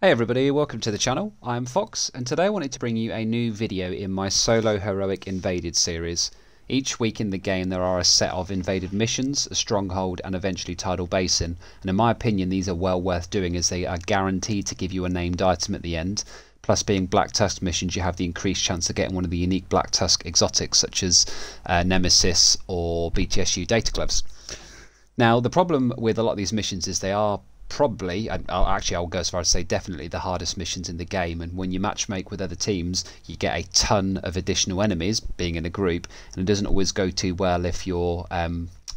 Hey everybody, welcome to the channel. I'm Fox, and today I wanted to bring you a new video in my solo heroic Invaded series. Each week in the game there are a set of invaded missions, a stronghold and eventually tidal basin, and in my opinion these are well worth doing as they are guaranteed to give you a named item at the end. Plus, being Black Tusk missions, you have the increased chance of getting one of the unique Black Tusk exotics such as Nemesis or BTSU data gloves. Now the problem with a lot of these missions is they are probably, and I'll go as far as to say definitely, the hardest missions in the game, and when you matchmake with other teams you get a ton of additional enemies being in a group, and it doesn't always go too well if your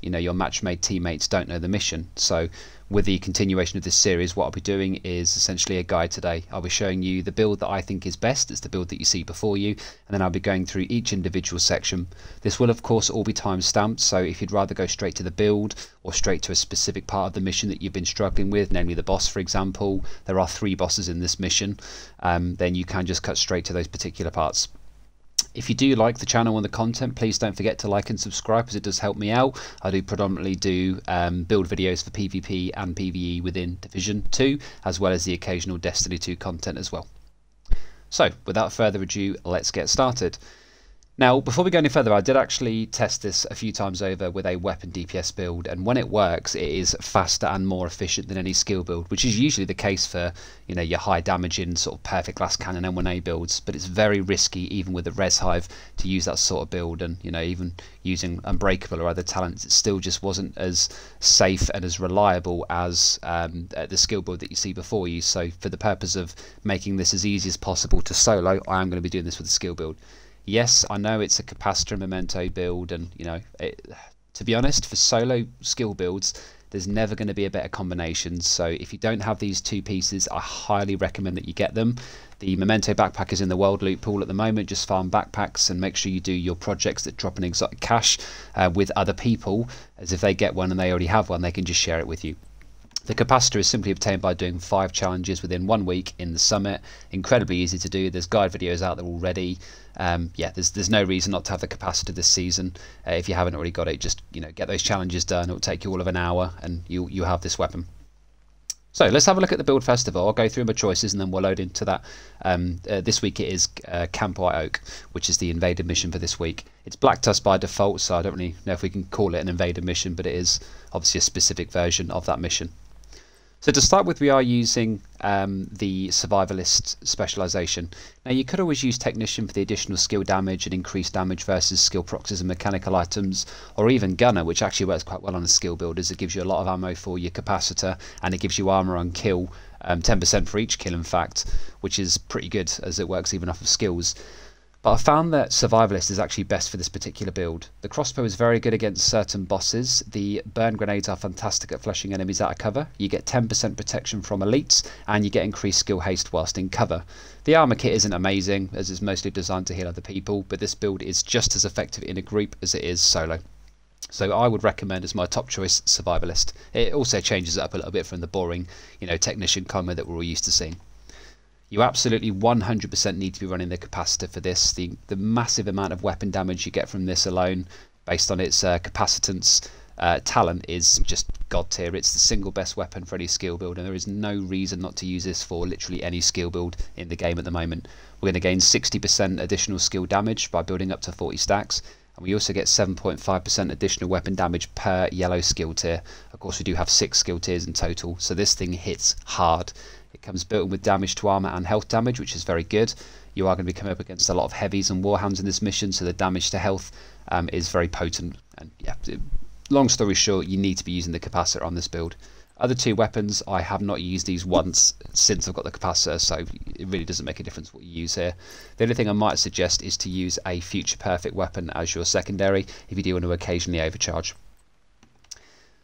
your matchmade teammates don't know the mission. So with the continuation of this series, what I'll be doing is essentially a guide today. I'll be showing you the build that I think is best. It's the build that you see before you, and then I'll be going through each individual section. This will of course all be time stamped, so if you'd rather go straight to the build or straight to a specific part of the mission that you've been struggling with, namely the boss for example, there are 3 bosses in this mission, then you can just cut straight to those particular parts. If you do like the channel and the content, please don't forget to like and subscribe, as it does help me out. I do predominantly do build videos for PvP and PvE within Division 2, as well as the occasional Destiny 2 content as well. So without further ado, let's get started. Now, before we go any further, I did actually test this a few times over with a weapon DPS build, and when it works, it is faster and more efficient than any skill build, which is usually the case for your high damaging sort of perfect glass cannon M1A builds. But it's very risky, even with a res hive, to use that sort of build, and even using Unbreakable or other talents, it still just wasn't as safe and as reliable as the skill build that you see before you. So for the purpose of making this as easy as possible to solo, I am going to be doing this with a skill build. Yes, I know it's a capacitor and memento build, and to be honest, for solo skill builds there's never going to be a better combination. So if you don't have these 2 pieces, I highly recommend that you get them. The memento backpack is in the world loot pool at the moment. Just farm backpacks and make sure you do your projects that drop an exotic cash with other people, as if they get one and they already have one, they can just share it with you. The capacitor is simply obtained by doing 5 challenges within 1 week in the summit. Incredibly easy to do. There's guide videos out there already. Yeah, there's no reason not to have the capacitor this season. If you haven't already got it, just get those challenges done. It will take you all of an hour, and you have this weapon. So let's have a look at the build first of all. I'll go through my choices and then we'll load into that. This week it is Camp White Oak, which is the invaded mission for this week. It's Black Tusk by default, so I don't really know if we can call it an invaded mission, but it is obviously a specific version of that mission. So to start with, we are using the survivalist specialisation. Now you could always use technician for the additional skill damage and increased damage versus skill proxies and mechanical items, or even gunner, which actually works quite well on a skill build, as it gives you a lot of ammo for your capacitor and it gives you armour on kill, 10% for each kill in fact, which is pretty good as it works even off of skills. But I found that Survivalist is actually best for this particular build. The crossbow is very good against certain bosses. The burn grenades are fantastic at flushing enemies out of cover. You get 10% protection from elites, and you get increased skill haste whilst in cover. The armor kit isn't amazing, as it's mostly designed to heal other people, but this build is just as effective in a group as it is solo. So I would recommend as my top choice Survivalist. It also changes it up a little bit from the boring, technician combo that we're all used to seeing. You absolutely 100% need to be running the capacitor for this. The massive amount of weapon damage you get from this alone, based on its capacitance talent, is just god tier. It's the single best weapon for any skill build, and there is no reason not to use this for literally any skill build in the game at the moment. We're going to gain 60% additional skill damage by building up to 40 stacks, and we also get 7.5% additional weapon damage per yellow skill tier. Of course, we do have 6 skill tiers in total, so this thing hits hard. It comes built in with damage to armor and health damage, which is very good. You are going to be coming up against a lot of heavies and warhounds in this mission, so the damage to health is very potent. And yeah, long story short, you need to be using the capacitor on this build. Other 2 weapons, I have not used these once since I've got the capacitor, so it really doesn't make a difference what you use here. The only thing I might suggest is to use a future perfect weapon as your secondary if you do want to occasionally overcharge.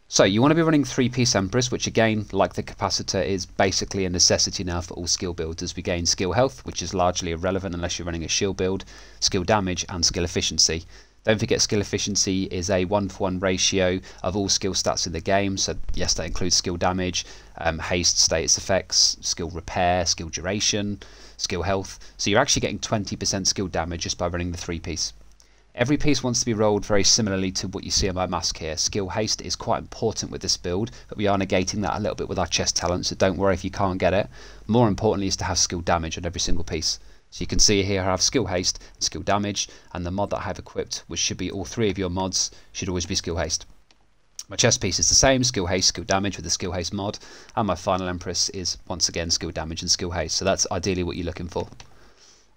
So you want to be running 3-piece Empress, which again, like the capacitor, is basically a necessity now for all skill builds, as we gain skill health, which is largely irrelevant unless you're running a shield build, skill damage and skill efficiency. Don't forget, skill efficiency is a 1-for-1 ratio of all skill stats in the game, so yes, that includes skill damage, haste, status effects, skill repair, skill duration, skill health. So you're actually getting 20% skill damage just by running the 3-piece. Every piece wants to be rolled very similarly to what you see on my mask here. Skill haste is quite important with this build, but we are negating that a little bit with our chest talent, so don't worry if you can't get it. More importantly is to have skill damage on every single piece. So you can see here I have skill haste, skill damage, and the mod that I have equipped, which should be all three of your mods, should always be skill haste. My chest piece is the same, skill haste, skill damage with the skill haste mod, and my final Empress is once again skill damage and skill haste, so that's ideally what you're looking for.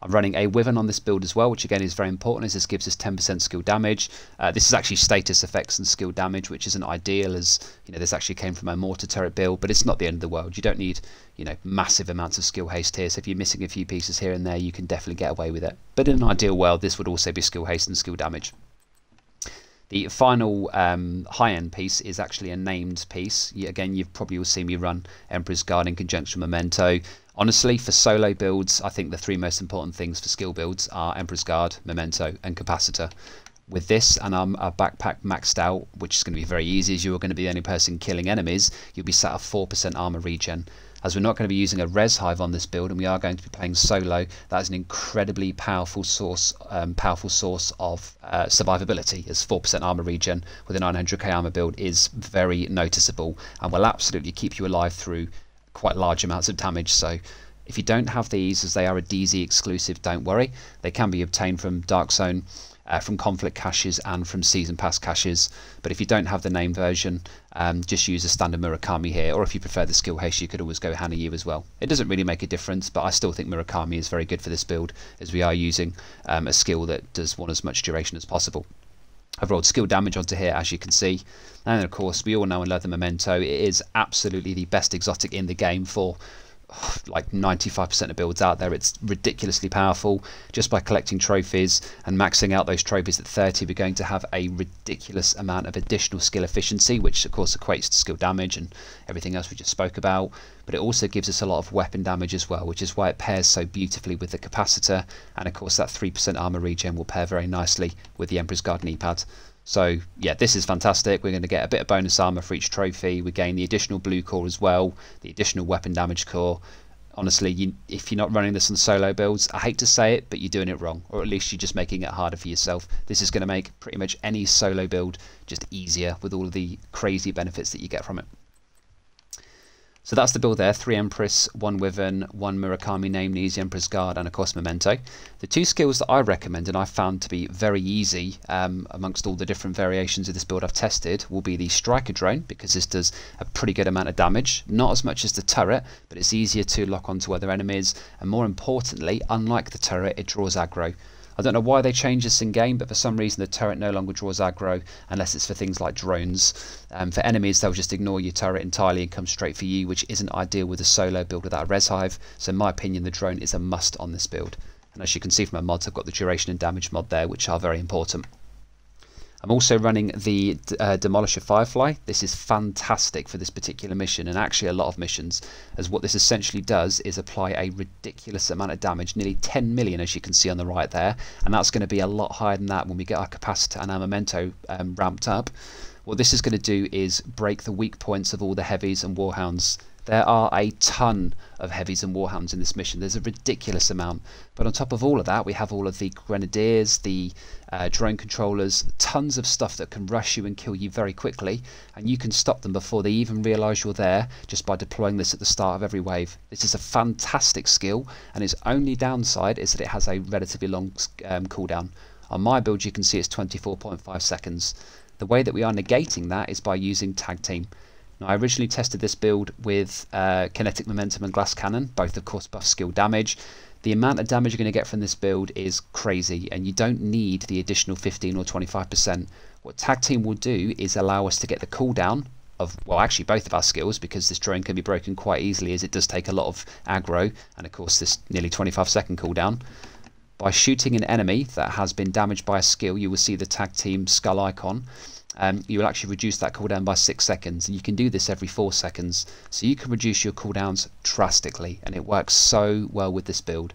I'm running a Wyvern on this build as well, which again is very important as this gives us 10% skill damage. This is actually status effects and skill damage, which isn't ideal, as you know, this actually came from my mortar turret build, but it's not the end of the world. You don't need, you know, massive amounts of skill haste here, so if you're missing a few pieces here and there, you can definitely get away with it. But in an ideal world, this would also be skill haste and skill damage. The final high-end piece is actually a named piece. Again, you've probably all seen me run Emperor's Guard in conjunction with Memento. Honestly, for solo builds, I think the three most important things for skill builds are Emperor's Guard, Memento, and Capacitor. With this and our backpack maxed out, which is going to be very easy as you're going to be the only person killing enemies, you'll be sat at 4% armor regen. As we're not going to be using a res hive on this build and we are going to be playing solo, that is an incredibly powerful source of survivability, as 4% armor regen with a 900k armor build is very noticeable and will absolutely keep you alive through quite large amounts of damage. So if you don't have these, as they are a DZ exclusive, don't worry. They can be obtained from Dark Zone, from conflict caches and from season pass caches, but if you don't have the name version, just use a standard Murakami here, or if you prefer the skill haste, you could always go Hanayu as well. It doesn't really make a difference, but I still think Murakami is very good for this build, as we are using a skill that does want as much duration as possible. I've rolled skill damage onto here, as you can see, and of course we all know and love the Memento. It is absolutely the best exotic in the game for like 95% of builds out there. It's ridiculously powerful. Just by collecting trophies and maxing out those trophies at 30, we're going to have a ridiculous amount of additional skill efficiency, which of course equates to skill damage and everything else we just spoke about, but it also gives us a lot of weapon damage as well, which is why it pairs so beautifully with the Capacitor, and of course that 3% armor regen will pair very nicely with the Emperor's Guard knee pad. So yeah, this is fantastic. We're going to get a bit of bonus armor for each trophy. We gain the additional blue core as well, the additional weapon damage core. Honestly, if you're not running this on solo builds, I hate to say it, but you're doing it wrong, or at least you're just making it harder for yourself. This is going to make pretty much any solo build just easier with all of the crazy benefits that you get from it. So that's the build there, 3 Empress, 1 Wyvern, 1 Murakami name, the Emperor's Guard, and of course Memento. The two skills that I recommend and I found to be very easy amongst all the different variations of this build I've tested will be the Striker Drone, because this does a pretty good amount of damage, not as much as the turret, but it's easier to lock onto other enemies, and more importantly, unlike the turret, it draws aggro. I don't know why they changed this in game, but for some reason the turret no longer draws aggro unless it's for things like drones. For enemies, they'll just ignore your turret entirely and come straight for you, which isn't ideal with a solo build without a res hive. So in my opinion, the drone is a must on this build. And as you can see from my mods, I've got the duration and damage mod there, which are very important. I'm also running the Demolisher Firefly. This is fantastic for this particular mission, and actually a lot of missions, as what this essentially does is apply a ridiculous amount of damage, nearly 10 million as you can see on the right there, and that's going to be a lot higher than that when we get our Capacitor and our Memento ramped up. What this is going to do is break the weak points of all the heavies and warhounds. There are a ton of heavies and warhounds in this mission. There's a ridiculous amount. But on top of all of that, we have all of the grenadiers, the drone controllers, tons of stuff that can rush you and kill you very quickly, and you can stop them before they even realise you're there just by deploying this at the start of every wave. This is a fantastic skill, and its only downside is that it has a relatively long cooldown. On my build, you can see it's 24.5 seconds. The way that we are negating that is by using Tag Team. Now, I originally tested this build with Kinetic Momentum and Glass Cannon, both of course buff skill damage. The amount of damage you're going to get from this build is crazy, and you don't need the additional 15 or 25%. What Tag Team will do is allow us to get the cooldown of, well, actually both of our skills, because this drone can be broken quite easily as it does take a lot of aggro, and of course this nearly 25-second cooldown. By shooting an enemy that has been damaged by a skill, you will see the Tag Team skull icon. You will actually reduce that cooldown by 6 seconds, and you can do this every 4 seconds, so you can reduce your cooldowns drastically, and it works so well with this build.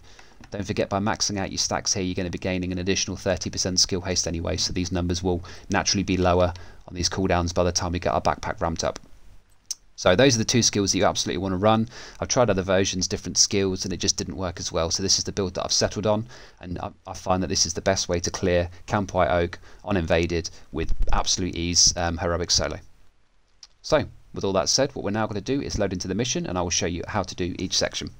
Don't forget, by maxing out your stacks here, you're going to be gaining an additional 30% skill haste anyway, so these numbers will naturally be lower on these cooldowns by the time we get our backpack ramped up. So those are the two skills that you absolutely want to run. I've tried other versions, different skills, and it just didn't work as well. So this is the build that I've settled on, and I find that this is the best way to clear Camp White Oak on Invaded with absolute ease, heroic solo. So with all that said, what we're now going to do is load into the mission, and I will show you how to do each section.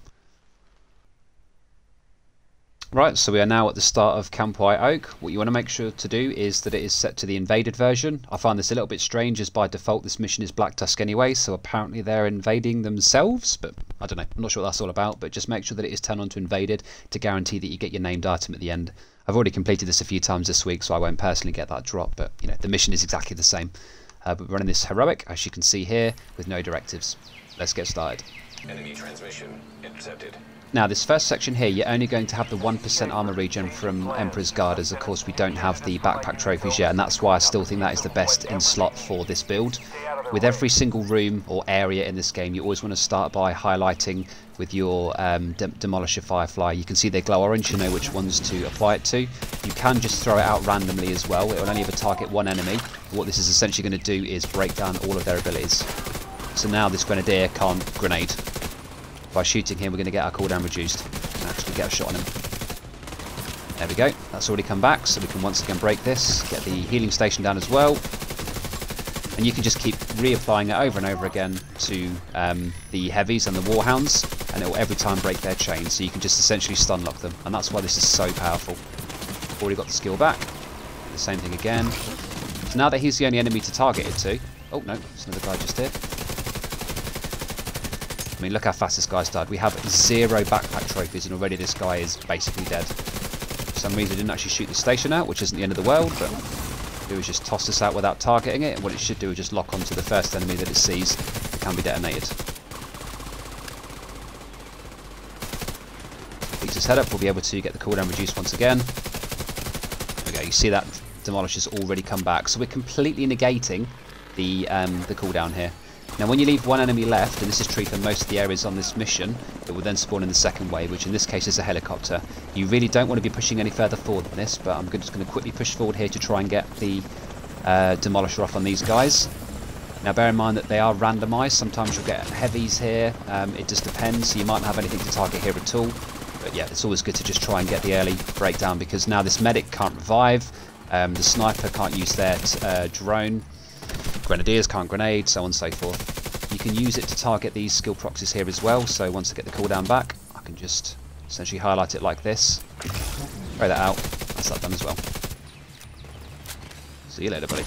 Right, so we are now at the start of Camp White Oak. What you want to make sure to do is that it is set to the invaded version. I find this a little bit strange, as by default this mission is Black Tusk anyway, so apparently they're invading themselves, but I don't know, I'm not sure what that's all about, but just make sure that it is turned on to invaded to guarantee that you get your named item at the end. I've already completed this a few times this week, so I won't personally get that drop, but you know, the mission is exactly the same. But we're running this heroic, as you can see here, with no directives. Let's get started. Enemy transmission intercepted. Now this first section here, you're only going to have the 1% armor regen from Emperor's Guard, as of course we don't have the backpack trophies yet, and that's why I still think that is the best in slot for this build. With every single room or area in this game, you always want to start by highlighting with your Demolisher Firefly. You can see they glow orange, you know which ones to apply it to. You can just throw it out randomly as well. It will only ever target one enemy. What this is essentially going to do is break down all of their abilities. So now this Grenadier can't grenade. By shooting him, we're going to get our cooldown reduced and actually get a shot on him. There we go. That's already come back, so we can once again break this, get the healing station down as well. And you can just keep reapplying it over and over again to the heavies and the warhounds, and it will every time break their chain, so you can just essentially stun lock them, and that's why this is so powerful. Already got the skill back. The same thing again. So now that he's the only enemy to target it to... Oh no, there's another guy just here. I mean, look how fast this guy's died. We have 0 backpack trophies, and already this guy is basically dead. For some reason, I didn't actually shoot the station out, which isn't the end of the world, but it was just toss this out without targeting it, and what it should do is just lock onto the first enemy that it sees that can be detonated. Beats his head up, we'll be able to get the cooldown reduced once again. There we go, you see that Demolisher's already come back, so we're completely negating the cooldown here. Now when you leave one enemy left, and this is true for most of the areas on this mission, it will then spawn in the second wave, which in this case is a helicopter. You really don't want to be pushing any further forward than this, but I'm just going to quickly push forward here to try and get the Demolisher off on these guys. Now bear in mind that they are randomised. Sometimes you'll get heavies here, it just depends, so you might not have anything to target here at all. But yeah, it's always good to just try and get the early breakdown, because now this medic can't revive, the sniper can't use their drone, Grenadiers can't grenade, so on and so forth. You can use it to target these skill proxies here as well, so once I get the cooldown back, I can just essentially highlight it like this, throw that out, that's that done as well. See you later, buddy.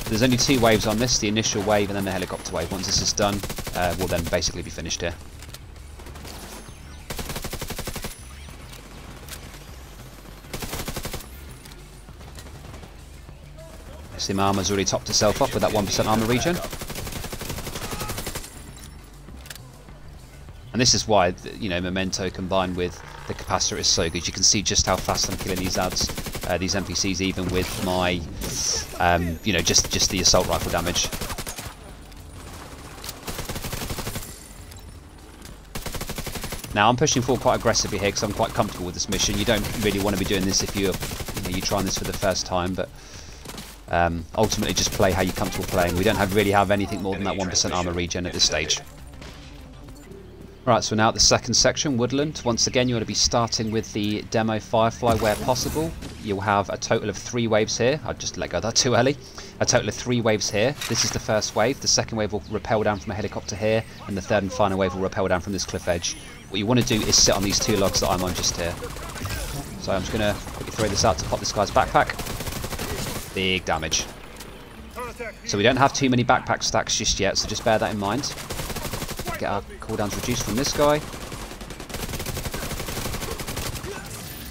There's only 2 waves on this, the initial wave and then the helicopter wave. Once this is done, we'll then basically be finished here. See, my armor's already topped itself off with that 1% armor regen. And this is why, you know, Memento combined with the capacitor is so good. You can see just how fast I'm killing these ads, these NPCs, even with my, you know, just the assault rifle damage. Now I'm pushing forward quite aggressively here because I'm quite comfortable with this mission. You don't really want to be doing this if you're trying this for the first time, but ultimately just play how you're comfortable playing. We don't really have anything more than that 1% armor regen at this stage. Right, so we're now at the second section, Woodland. Once again, you want to be starting with the Demo Firefly where possible. You'll have a total of 3 waves here. I just let go of that too early. A total of 3 waves here. This is the first wave. The second wave will rappel down from a helicopter here, and the third and final wave will rappel down from this cliff edge. What you want to do is sit on these 2 logs that I'm on just here. So I'm just going to quickly throw this out to pop this guy's backpack. Big damage. So we don't have too many backpack stacks just yet, so just bear that in mind. Get our cooldowns reduced from this guy.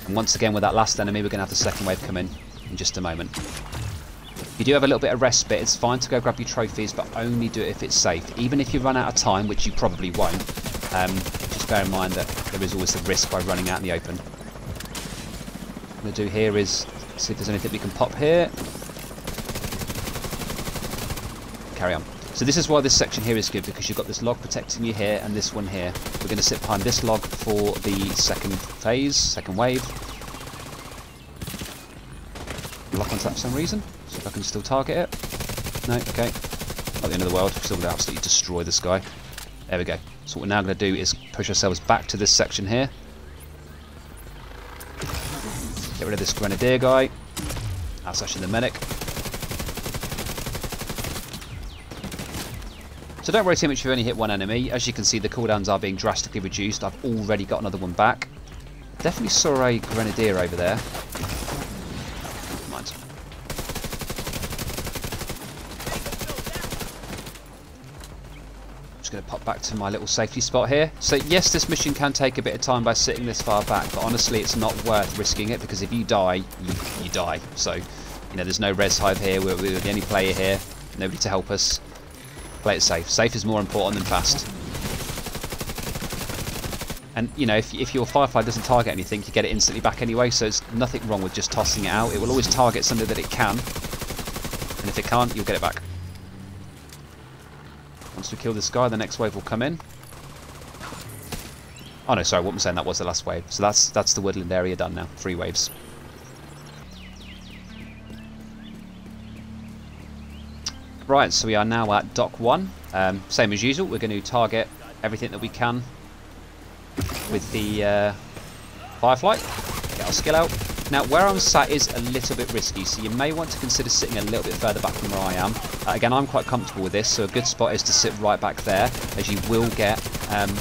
And once again with that last enemy, we're going to have the second wave come in just a moment. If you do have a little bit of respite, it's fine to go grab your trophies, but only do it if it's safe. Even if you run out of time, which you probably won't, just bear in mind that there is always the risk by running out in the open. What I'm going to do here is see if there's anything we can pop here. Carry on. So this is why this section here is good, because you've got this log protecting you here and this one here. We're going to sit behind this log for the second phase, second wave. Lock onto that for some reason. So if I can still target it. No, okay. Not the end of the world. Still going to absolutely destroy this guy. There we go. So what we're now going to do is push ourselves back to this section here. Get rid of this grenadier guy. That's actually the medic. So don't worry too much if you've only hit one enemy. As you can see, the cooldowns are being drastically reduced. I've already got another one back. Definitely saw a grenadier over there. Never mind. Just going to pop back to my little safety spot here. So yes, this mission can take a bit of time by sitting this far back, but honestly it's not worth risking it, because if you die, you die. So, you know, there's no res hive here. We're the only player here. Nobody to help us. Play it safe. Safe is more important than fast. And, you know, if your Firefly doesn't target anything, you get it instantly back anyway, so there's nothing wrong with just tossing it out. It will always target something that it can, and if it can't, you'll get it back. Once we kill this guy, the next wave will come in. Oh no, sorry, what I'm saying, that was the last wave. So that's the woodland area done now. 3 waves. Right, so we are now at Dock 1. Same as usual, we're going to target everything that we can with the Firefly. Get our skill out. Now, where I'm sat is a little bit risky, so you may want to consider sitting a little bit further back from where I am. Again, I'm quite comfortable with this, so a good spot is to sit right back there, as you will get,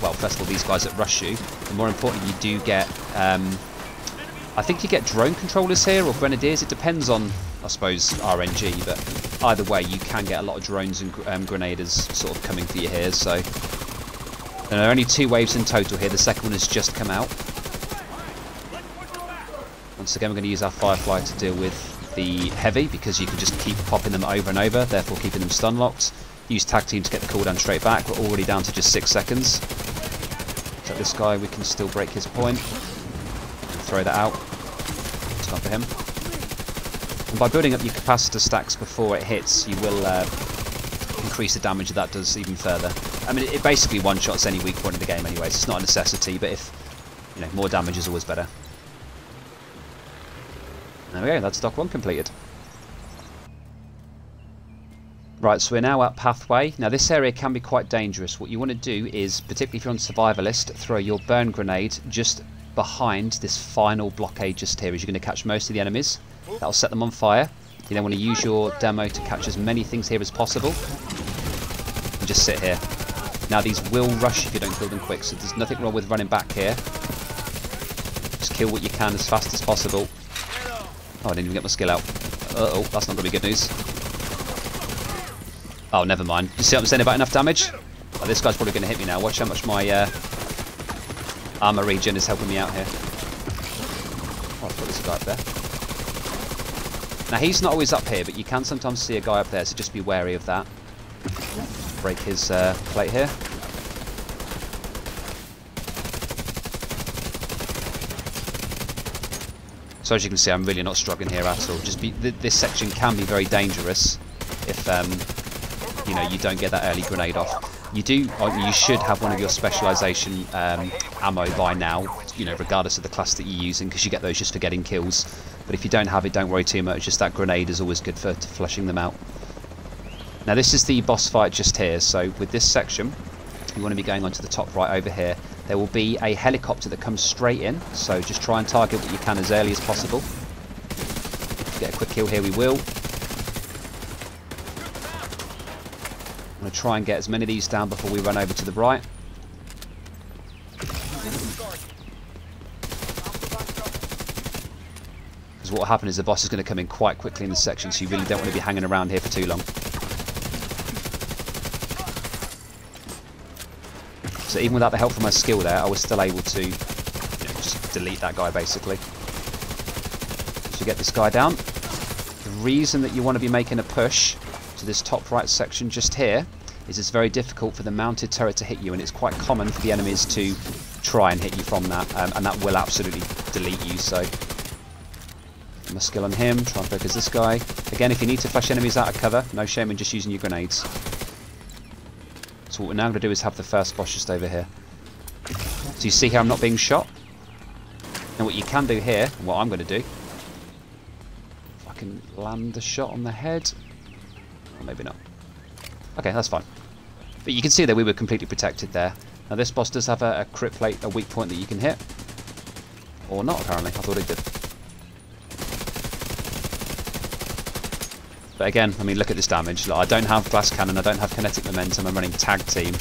well, first of all, these guys that rush you, and more importantly, you do get, I think you get drone controllers here, or grenadiers. It depends on, I suppose, RNG, but either way, you can get a lot of drones and grenaders sort of coming for you here, so... There are only 2 waves in total here, the second one has just come out. Once again, we're going to use our Firefly to deal with the heavy, because you can just keep popping them over and over, therefore keeping them stun locked. Use tag team to get the cooldown straight back. We're already down to just 6 seconds. So this guy, we can still break his point. Throw that out. It's gone for him. And by building up your capacitor stacks before it hits, you will increase the damage that does even further. I mean, it basically one-shots any weak point in the game anyway, so it's not a necessity, but if, you know, more damage is always better. There we go, that's Dock 1 completed. Right, so we're now at Pathway. Now this area can be quite dangerous. What you want to do is, particularly if you're on Survivalist, throw your burn grenade just behind this final blockade just here, as you're going to catch most of the enemies. That'll set them on fire. You then want to use your demo to catch as many things here as possible. And just sit here. Now these will rush if you don't kill them quick, so there's nothing wrong with running back here. Just kill what you can as fast as possible. Oh, I didn't even get my skill out. Uh-oh, that's not going to be good news. Oh, never mind. You see what I'm saying about enough damage? Oh, this guy's probably going to hit me now. Watch how much my armor regen is helping me out here. Oh, I thought there's a guy up there. Now, he's not always up here, but you can sometimes see a guy up there, so just be wary of that. Break his plate here. So as you can see, I'm really not struggling here at all. Just this section can be very dangerous if you know, you don't get that early grenade off. You should have one of your specialisation ammo by now, you know, regardless of the class that you're using, because you get those just for getting kills. But if you don't have it, don't worry too much. Just that grenade is always good for flushing them out. Now this is the boss fight just here. So with this section, you want to be going onto the top right over here. There will be a helicopter that comes straight in, so just try and target what you can as early as possible. To get a quick kill here, we will. I'm going to try and get as many of these down before we run over to the right. Because what will happen is the boss is going to come in quite quickly in this section, so you really don't want to be hanging around here for too long. So even without the help from my skill there, I was still able to, you know, just delete that guy basically. So get this guy down. The reason that you want to be making a push to this top right section just here is it's very difficult for the mounted turret to hit you, and it's quite common for the enemies to try and hit you from that, and that will absolutely delete you. So my skill on him, try and focus this guy. Again, if you need to flash enemies out of cover, no shame in just using your grenades. So what we're now going to do is have the first boss just over here. So you see here I'm not being shot. And what you can do here, and what I'm going to do, if I can land the shot on the head. Or maybe not. Okay, that's fine. But you can see that we were completely protected there. Now this boss does have a crit plate, a weak point that you can hit. Or not, apparently. I thought it did. But again, I mean, look at this damage. Look, I don't have glass cannon, I don't have kinetic momentum, I'm running tag team.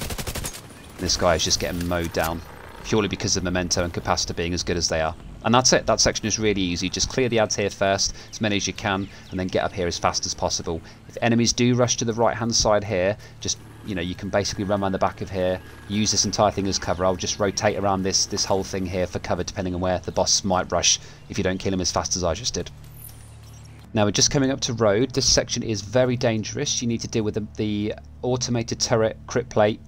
This guy is just getting mowed down. Purely because of memento and capacitor being as good as they are. And that's it. That section is really easy. Just clear the ads here first, as many as you can, and then get up here as fast as possible. If enemies do rush to the right-hand side here, just, you know, you can basically run around the back of here, use this entire thing as cover. I'll just rotate around this whole thing here for cover, depending on where the boss might rush, if you don't kill him as fast as I just did. Now we're just coming up to road. This section is very dangerous. You need to deal with the automated turret crit plate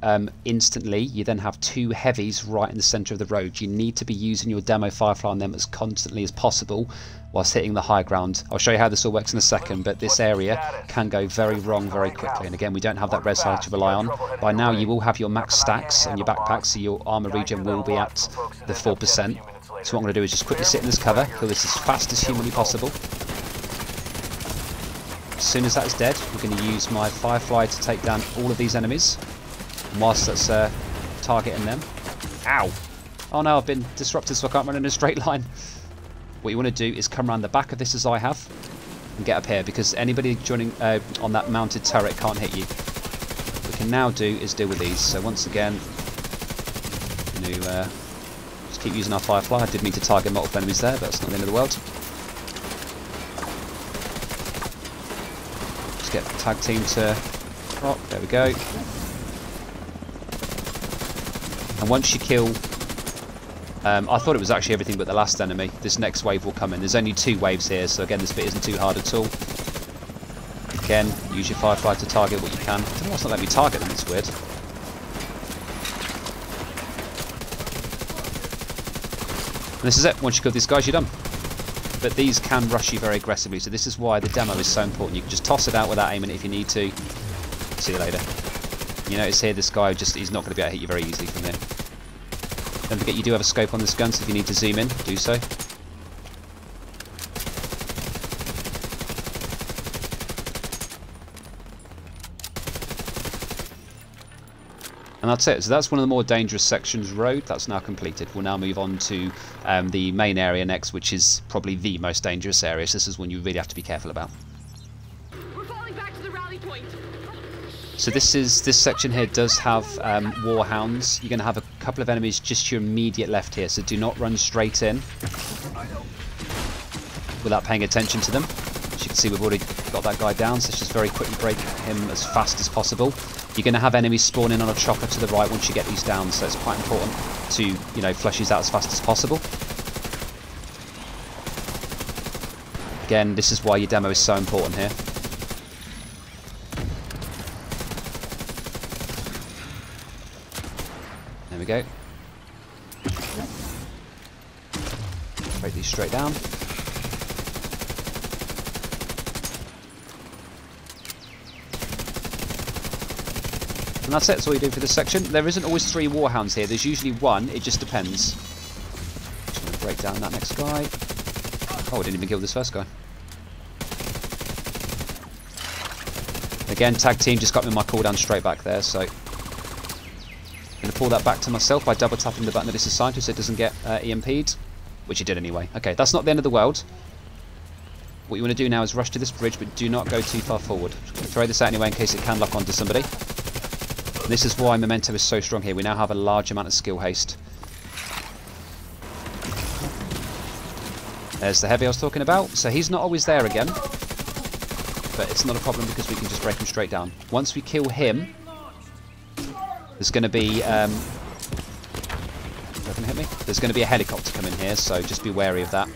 instantly. You then have two heavies right in the centre of the road. You need to be using your demo Firefly on them as constantly as possible whilst hitting the high ground. I'll show you how this all works in a second, but this area can go very wrong very quickly. And again, we don't have that res hide to rely on. By now you will have your max stacks on your backpack, so your armour regen will be at the 4%. So what I'm going to do is just quickly sit in this cover, kill this as fast as humanly possible. As soon as that's dead, we're going to use my Firefly to take down all of these enemies. And whilst that's targeting them... Ow! Oh no, I've been disrupted, so I can't run in a straight line. What you want to do is come around the back of this as I have, and get up here, because anybody joining on that mounted turret can't hit you. What we can now do is deal with these. So once again, just keep using our Firefly. I did mean to target multiple enemies there, but that's not the end of the world. Get the tag team to rock. There we go. And once you kill... I thought it was actually everything but the last enemy. This next wave will come in. There's only 2 waves here, so again, this bit isn't too hard at all. Again, use your Firefly to target what you can. I don't know why it's not letting me target them, it's weird. And this is it. Once you kill these guys, you're done. But these can rush you very aggressively, so this is why the demo is so important. You can just toss it out without aiming it if you need to. See you later. You notice here this guy he's not going to be able to hit you very easily from here. Don't forget you do have a scope on this gun, so if you need to zoom in, do so. And that's it. So that's one of the more dangerous sections, road. That's now completed. We'll now move on to the main area next, which is probably the most dangerous area. So this is one you really have to be careful about. We're falling back to the rally point. So this section here does have warhounds. You're going to have a couple of enemies just to your immediate left here. So do not run straight in without paying attention to them. As you can see, we've already got that guy down. So let's just very quickly break him as fast as possible. You're going to have enemies spawn in on a chopper to the right once you get these down, so it's quite important to, you know, flush these out as fast as possible. Again, this is why your demo is so important here. There we go. Break these straight down. And that's it, that's all you do for this section. There isn't always 3 warhounds here, there's usually 1, it just depends. Just going to break down that next guy. Oh, I didn't even kill this first guy. Again, tag team just got me my cooldown straight back there, so... I'm going to pull that back to myself by double tapping the button that it's assigned to so it doesn't get EMP'd. Which it did anyway. Okay, that's not the end of the world. What you want to do now is rush to this bridge, but do not go too far forward. I'm going to throw this out anyway in case it can lock onto somebody. And this is why memento is so strong here. We now have a large amount of skill haste. There's the heavy I was talking about. So he's not always there again. But it's not a problem because we can just break him straight down. Once we kill him, there's going to be... hit me? There's going to be a helicopter coming here, so just be wary of that.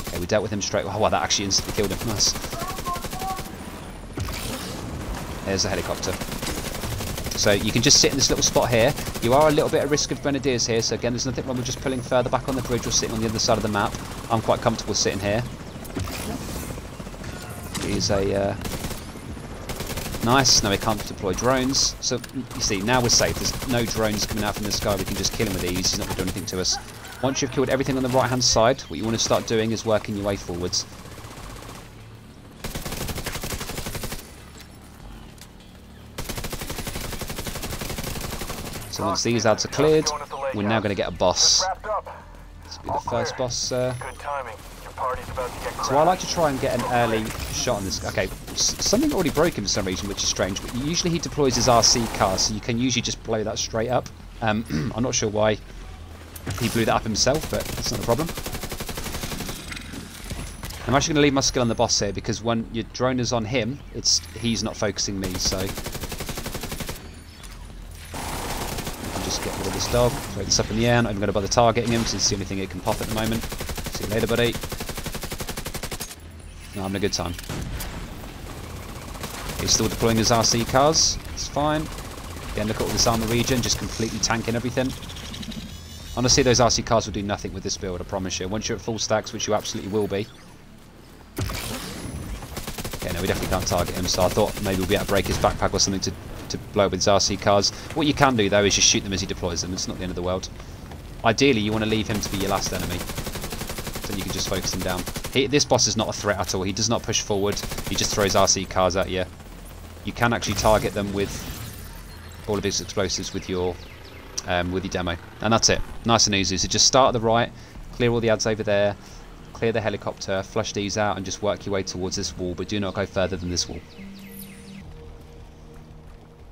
Okay, we dealt with him straight... Oh, wow, that actually instantly killed him. Nice. There's a helicopter. So you can just sit in this little spot here. You are a little bit at risk of grenadiers here, so again, there's nothing wrong with just pulling further back on the bridge or sitting on the other side of the map. I'm quite comfortable sitting here. Here's a... Nice. Now we can't deploy drones. So, you see, now we're safe. There's no drones coming out from the sky. We can just kill him with these. He's not going to do anything to us. Once you've killed everything on the right-hand side, what you want to start doing is working your way forwards. So once these ads are cleared, we're now going to get a boss. This will be the first boss. So I like to try and get an early shot on this. Okay, something already broken for some reason, which is strange. But usually he deploys his RC car, so you can usually just blow that straight up. I'm not sure why he blew that up himself, but that's not a problem. I'm actually going to leave my skill on the boss here, because when your drone is on him, he's not focusing me, so... Just get rid of this dog, throw this up in the air, not even going to bother targeting him because it's the only thing it can pop at the moment. See you later, buddy. No, I'm having a good time. He's still deploying his RC cars, it's fine. Again, look at all this armor region, just completely tanking everything. Honestly, those RC cars will do nothing with this build, I promise you. Once you're at full stacks, which you absolutely will be. Okay, no, we definitely can't target him, so I thought maybe we'll be able to break his backpack or something to blow up with his RC cars. What you can do though is just shoot them as he deploys them. It's not the end of the world. Ideally you want to leave him to be your last enemy, then you can just focus him down. This boss is not a threat at all. He does not push forward, he just throws RC cars at you. You can actually target them with all of his explosives with your demo, and that's it. Nice and easy. So just start at the right, clear all the ads over there, clear the helicopter, flush these out and just work your way towards this wall, but do not go further than this wall.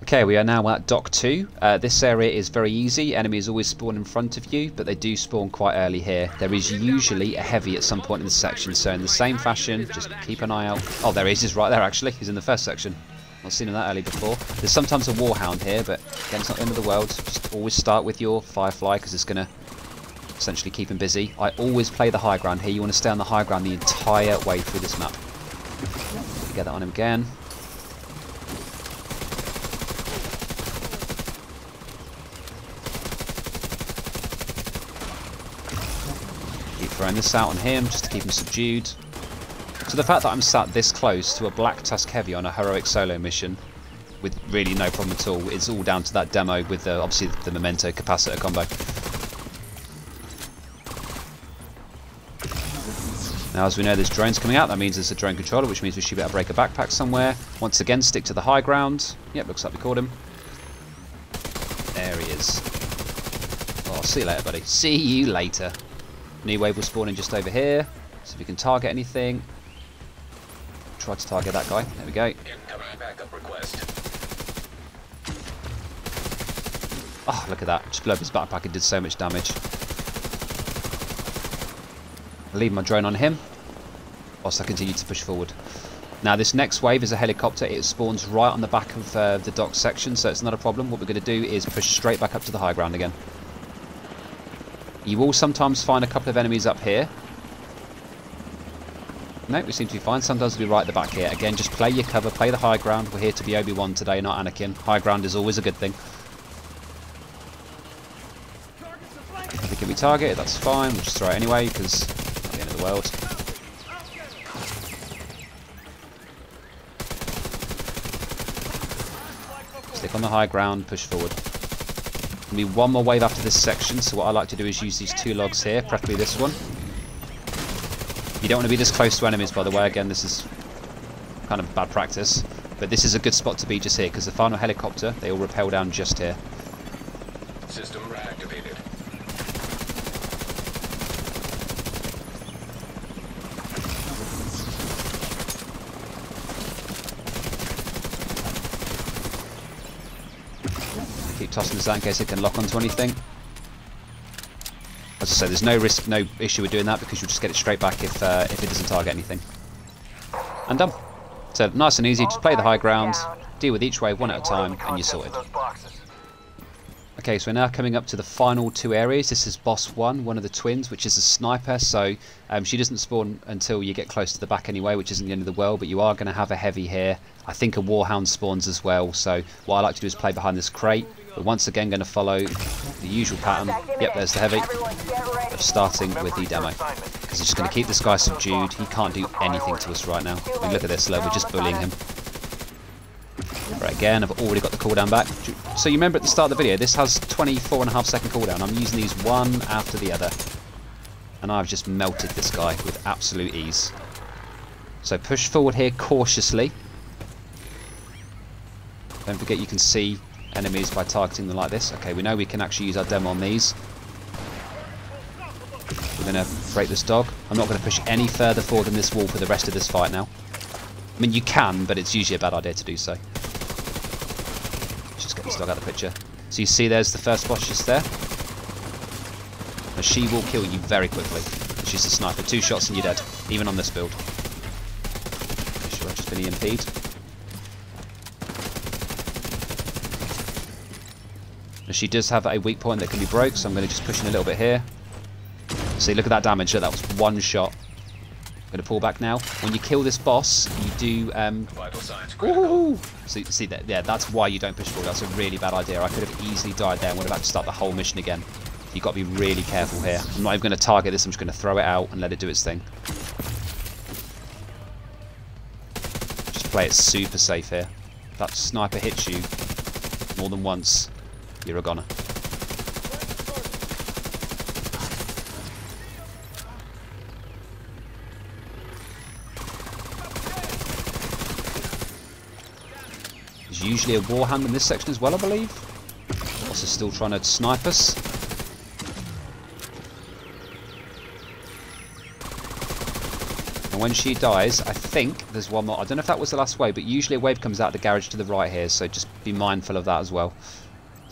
Okay, we are now at Dock 2. This area is very easy. Enemies always spawn in front of you, but they do spawn quite early here. There is usually a heavy at some point in the section, so in the same fashion, just keep an eye out. Oh, there he is. He's right there, actually. He's in the first section. I've seen him that early before. There's sometimes a Warhound here, but again, it's not the end of the world. Just always start with your Firefly, because it's going to essentially keep him busy. I always play the high ground here. You want to stay on the high ground the entire way through this map. Get that on him again. Throwing this out on him just to keep him subdued. So the fact that I'm sat this close to a Black Tusk Heavy on a heroic solo mission with really no problem at all, it's all down to that demo with obviously the Memento Capacitor combo. Now as we know there's drones coming out, that means there's a drone controller, which means we should be able to break a backpack somewhere. Once again, stick to the high ground. Yep, looks like we caught him. There he is. Oh, see you later, buddy. See you later. New wave will spawn in just over here, so if you can target anything, try to target that guy. There we go. Backup request. Oh, look at that. Just blew up his backpack and did so much damage. I'll leave my drone on him whilst I continue to push forward. Now this next wave is a helicopter. It spawns right on the back of the dock section, so it's not a problem. What we're going to do is push straight back up to the high ground again. You will sometimes find a couple of enemies up here. No, we seem to be fine. Sometimes we'll be right at the back here. Again, just play your cover, play the high ground. We're here to be Obi-Wan today, not Anakin. High ground is always a good thing. If we can be targeted, that's fine. We'll just throw it anyway, because it's not the end of the world. Stick on the high ground, push forward. There'll be one more wave after this section, so what I like to do is use these two logs here, preferably this one. You don't want to be this close to enemies, by the way. Again, this is kind of bad practice, but this is a good spot to be just here, because the final helicopter, they all rappel down just here. System reactivated. Keep tossing this out in case it can lock onto anything. As I say, there's no risk, no issue with doing that, because you'll just get it straight back if it doesn't target anything. And done. So nice and easy, just play the high ground, deal with each wave one at a time, and you're sorted. Okay, so we're now coming up to the final two areas. This is boss one of the twins, which is a sniper, so she doesn't spawn until you get close to the back anyway, which isn't the end of the world, but you are going to have a heavy here. I think a Warhound spawns as well, so what I like to do is play behind this crate. We're once again going to follow the usual pattern. Yep, there's the heavy. Of starting with the demo, because it's just going to keep this guy subdued. He can't do anything to us right now. I mean, look at this, look, we're just bullying him. Right, again, I've already got the cooldown back. So you remember at the start of the video, this has 24.5-second cooldown. I'm using these one after the other, and I've just melted this guy with absolute ease. So push forward here cautiously. Don't forget you can see enemies by targeting them like this. Okay, we know we can actually use our demo on these. We're going to break this dog. I'm not going to push any further forward than this wall for the rest of this fight now. I mean, you can, but it's usually a bad idea to do so. Let's just get this dog out of the picture. So you see there's the first boss just there. Now she will kill you very quickly. She's a sniper. 2 shots and you're dead, even on this build. Sure, I've just been EMP'd. Now she does have a weak point that can be broke, so I'm going to just push in a little bit here. See, look at that damage. That was 1 shot. I'm going to pull back now. When you kill this boss, you do... Vital signs critical. So see that? Yeah, that's why you don't push forward. That's a really bad idea. I could have easily died there and would have had to start the whole mission again. You've got to be really careful here. I'm not even going to target this. I'm just going to throw it out and let it do its thing. Just play it super safe here. If that sniper hits you more than once, you're a goner. There's usually a warhand in this section as well, I believe. Boss is still trying to snipe us. And when she dies, I think there's one more. I don't know if that was the last wave, but usually a wave comes out of the garage to the right here, so just be mindful of that as well.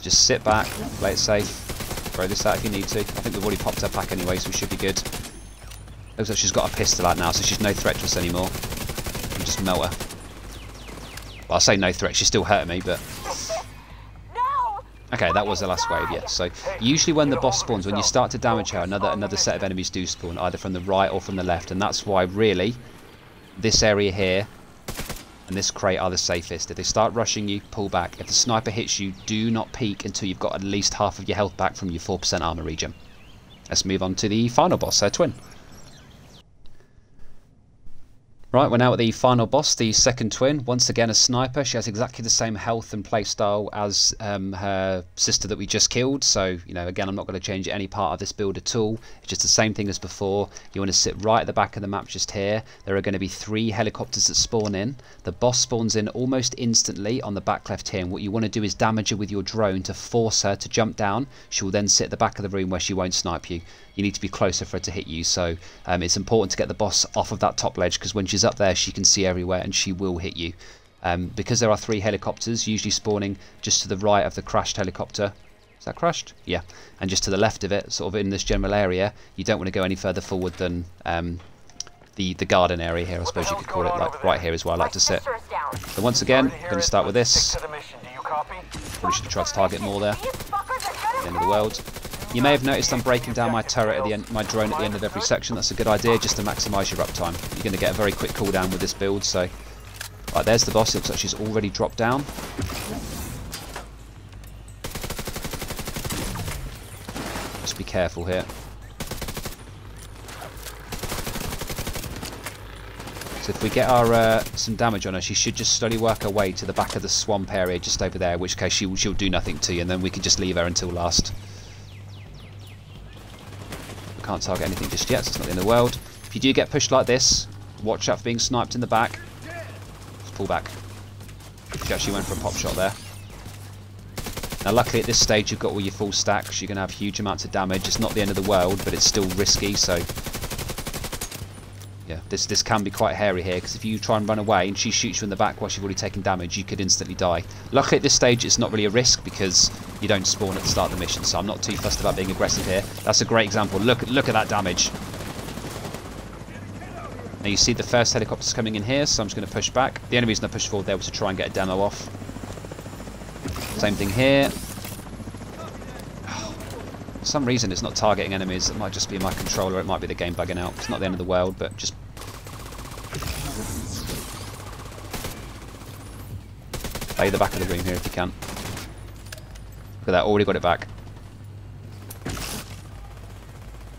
Just sit back, play it safe, throw this out if you need to. I think we've already popped her pack anyway, so we should be good. Looks like she's got a pistol out now, so she's no threat to us anymore. We can just melt her. Well, I'll say no threat, she's still hurting me, but... Okay, that was the last wave, yeah. So usually when the boss spawns, when you start to damage her, another set of enemies do spawn, either from the right or from the left, and that's why really this area here and this crate are the safest. If they start rushing you, pull back. If the sniper hits you, do not peek until you've got at least half of your health back from your 4% armor regen. Let's move on to the final boss, her twin. Right, we're now at the final boss, the second twin. Once again a sniper. She has exactly the same health and playstyle as her sister that we just killed. So, you know, again, I'm not going to change any part of this build at all. It's just the same thing as before. You want to sit right at the back of the map just here. There are going to be 3 helicopters that spawn in. The boss spawns in almost instantly on the back left here. And what you want to do is damage her with your drone to force her to jump down. She will then sit at the back of the room where she won't snipe you. You need to be closer for her to hit you, so it's important to get the boss off of that top ledge, because when she's up there she can see everywhere and she will hit you. Because there are 3 helicopters usually spawning just to the right of the crashed helicopter. Is that crashed? Yeah. And just to the left of it, sort of in this general area, you don't want to go any further forward than the garden area here, I suppose you could call it, like right here is where I like to sit. So once again, I'm going to start with this. Probably should have tried to target more there. The end of the world. You may have noticed I'm breaking down my turret at the end, my drone at the end of every section. That's a good idea, just to maximise your uptime. You're going to get a very quick cooldown with this build. So, right, there's the boss. It looks like she's already dropped down. Just be careful here. So if we get our some damage on her, she should just slowly work her way to the back of the swamp area just over there, in which case she'll do nothing to you, and then we can just leave her until last. Can't target anything just yet, so it's not the end of the world. If you do get pushed like this, watch out for being sniped in the back. Just pull back. She actually went for a pop shot there. Now luckily at this stage you've got all your full stacks, you're going to have huge amounts of damage. It's not the end of the world, but it's still risky, so... yeah, this can be quite hairy here, because if you try and run away and she shoots you in the back while you've already taken damage, you could instantly die. Luckily at this stage it's not really a risk, because you don't spawn at the start of the mission, so I'm not too fussed about being aggressive here. That's a great example. Look at that damage. Now you see the first helicopter's coming in here, so I'm just going to push back. The only reason I pushed forward there was to try and get a demo off. Same thing here. For some reason it's not targeting enemies. It might just be my controller, it might be the game bugging out. It's not the end of the world, but just... play the back of the room here if you can. Look at that, already got it back.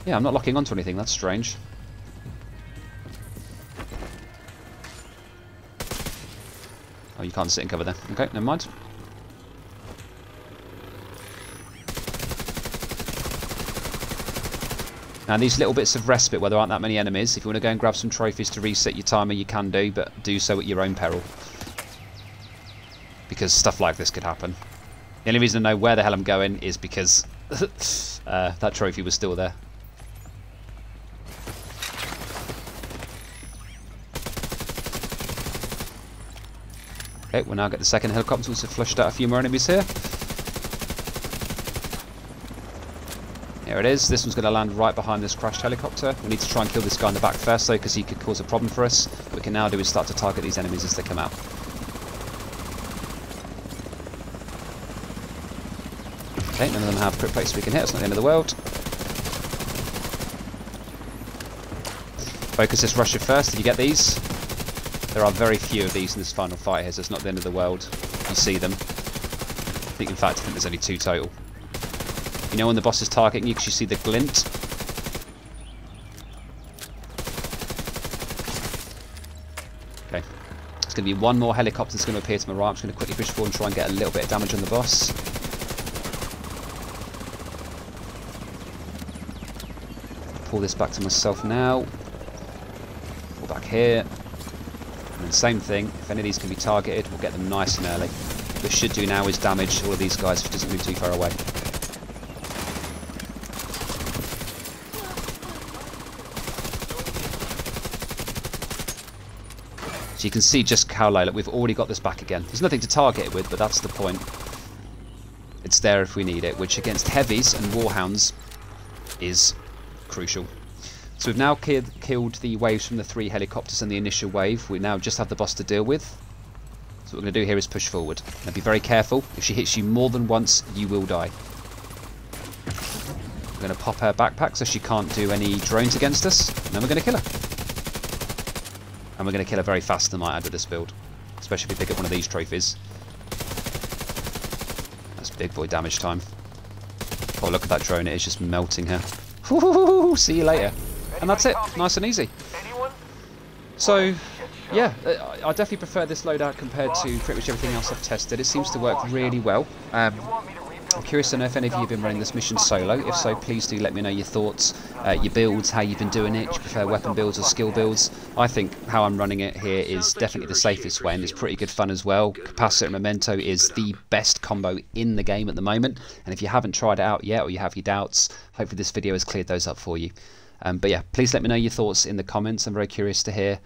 Yeah, I'm not locking onto anything, that's strange. Oh, you can't sit and cover there. Okay, never mind. Now these little bits of respite where there aren't that many enemies, if you want to go and grab some trophies to reset your timer, you can do, but do so at your own peril. Because stuff like this could happen. The only reason I know where the hell I'm going is because that trophy was still there. Okay, we'll now get the second helicopter, which have flushed out a few more enemies here. Here it is. This one's going to land right behind this crashed helicopter. We need to try and kill this guy in the back first, though, because he could cause a problem for us. What we can now do is start to target these enemies as they come out. Okay, none of them have crit plates we can hit. It's not the end of the world. Focus this rusher first. If you get these, there are very few of these in this final fight here, so it's not the end of the world. You see them. I think there's only 2 total. You know when the boss is targeting you because you see the glint? Okay. There's going to be one more helicopter that's going to appear to my right. I'm just going to quickly push forward and try and get a little bit of damage on the boss. Pull this back to myself now. Pull back here. And then same thing. If any of these can be targeted, we'll get them nice and early. What we should do now is damage all of these guys if it doesn't move too far away. So you can see just how low. Look, we've already got this back again. There's nothing to target it with, but that's the point. It's there if we need it, which against heavies and warhounds is crucial. So we've now killed the waves from the 3 helicopters and the initial wave. We now just have the boss to deal with. So what we're going to do here is push forward. Now be very careful. If she hits you more than once, you will die. We're going to pop her backpack so she can't do any drones against us. And then we're going to kill her. And we're going to kill her very fast, I might add, with this build. Especially if we pick up one of these trophies. That's big boy damage time. Oh, look at that drone. It is just melting her. Woohoo! See you later. And that's it. Nice and easy. So, yeah, I definitely prefer this loadout compared to pretty much everything else I've tested. It seems to work really well. I'm curious to know if any of you have been running this mission solo. If so, please do let me know your thoughts, your builds, how you've been doing it. Do you prefer weapon builds or skill builds? I think how I'm running it here is definitely the safest way, and it's pretty good fun as well. Capacitor and Memento is the best combo in the game at the moment, and if you haven't tried it out yet or you have your doubts, hopefully this video has cleared those up for you. But yeah, please let me know your thoughts in the comments. I'm very curious to hear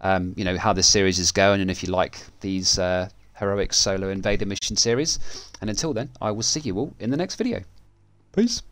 you know, how this series is going, and if you like these heroic solo invader mission series. And until then, I will see you all in the next video. Peace.